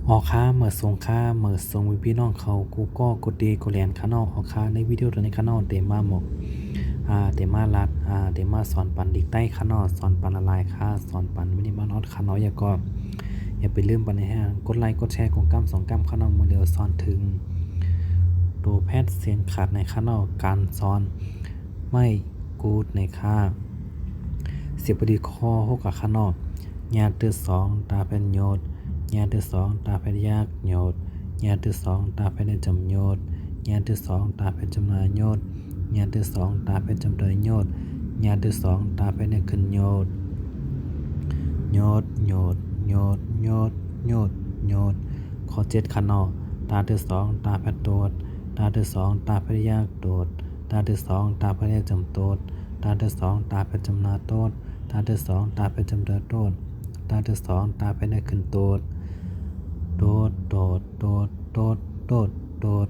ออค้าเมื่อส่งค้าเมื่อส่งวิพี่น้องเขากูก็กดดีกดแลนข้างนอกออค้าในวิดีโอตัวนี้ข้างนอกเตมาหมกเตมาลัดเตมาสอนปันดิกใต้ข้างนอกสอนปันละลายค่าสอนปันมินิมอลออดข้างนอกอย่าไปลืมปันในห้างกดไลค์กดแชร์กดกำ2กำข้างนอกมือเดียวสอนถึงตัวแพทย์เสียงขาดในข้างนอกการสอนไม่กูดในค่าเสียบดีคอหกกับข้างนอกญาติ2ตาเป็นโยดญาติ2ตาเป็นยากโยดญาติ2ตาเป็นจำโยดญาติ2ตาเป็นจำนายโยดญาติ2ตาเป็นจำเดยโยดญาติ2ตาเป็นขึ้นโยดโยดโยดโยดโยดโยดโยดข้อ7ข้างนอกตาที่2ตาเป็นโดดตาที่2ตาเป็นยากโดดตาที่2ตาเป็นจำโดดตาที่2ตาเป็นจำนาโดดตาที่2ตาเป็นจำเดยโดดตาที่2ตาเป็นขึ้นโดดโดดโดดโดดโดดโดดโดด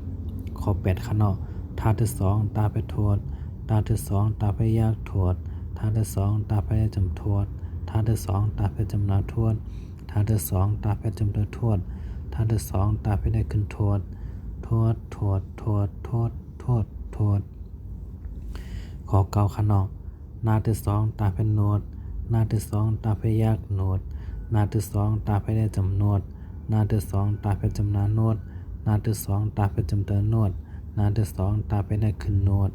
ข้อ8ข้างนอกตาที่2ตาเป็นโทษตาที่2ตาเป็นยากโทษตาที่2ตาเป็นจำโทษตาที่2ตาเป็นจำนาโทษตาที่2ตาเป็นจำเดยโทษตาที่2ตาเป็นขึ้นโทษโทษโทษโทษโทษโทษโทษขอเก่าข้างนอกหน้าที่2ตาเป็นโนดหน้าที่2ตาเป็นยากโนดหน้าที่2ตาเป็นจำโนดหน้าที่2ตาเป็นจำนาโนดหน้าที่2ตาเป็นจำเดินโนดหน้าที่2ตาเป็นขึ้นโนด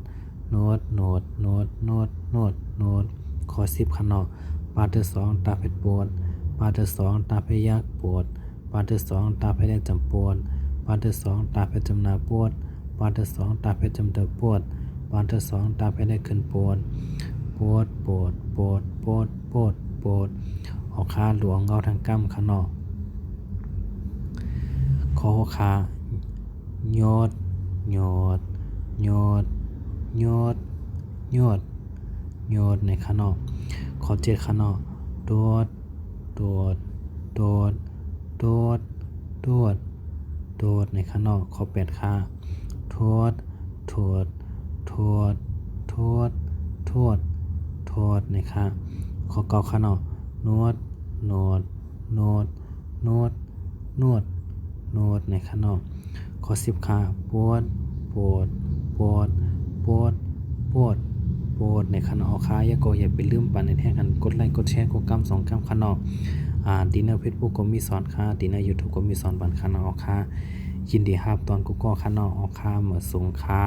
โนดโนดโนดโนดโนดโนดข้อ10ข้างนอกปาที่2ตาเป็นปวดปาที่2ตาเป็นยากปวดปาที่2ตาเป็นจำปวดปาที่2ตาเป็นจำนาปวดปาที่2ตาเป็นจำเดินปวดปาที่2ตาเป็นขึ้นปวดปวดปวดปวดปวดปวดปวดออกขาหลวงเงาทางกำข้างนอกคอขายอดยอดยอดยอดยอดยอดในข้างนอกขอ7ข้างนอกโดดโดดโดดโดดโดดโดดในข้างนอกขอ8ขาทวดทวดทวดทวดทวดทวดในข้างขอ9ข้างนอกนวดนวดนวดนวดนวดนวดในข้างนอกขอ10ขาปวดปวดปวดปวดปวดปวดในข้างนอกขาอย่าไปลืมปันในแท้กันกดไลค์กดแชร์กดกำ2กำข้างนอกดีในเฟซบุ๊กก็มีสอนค่ะดีใน YouTube ก็มีสอนบันข้างนอกค่ะยินดีครับตอนกูก็ข้างนอกออกค่ะเหมือนสงค่ะ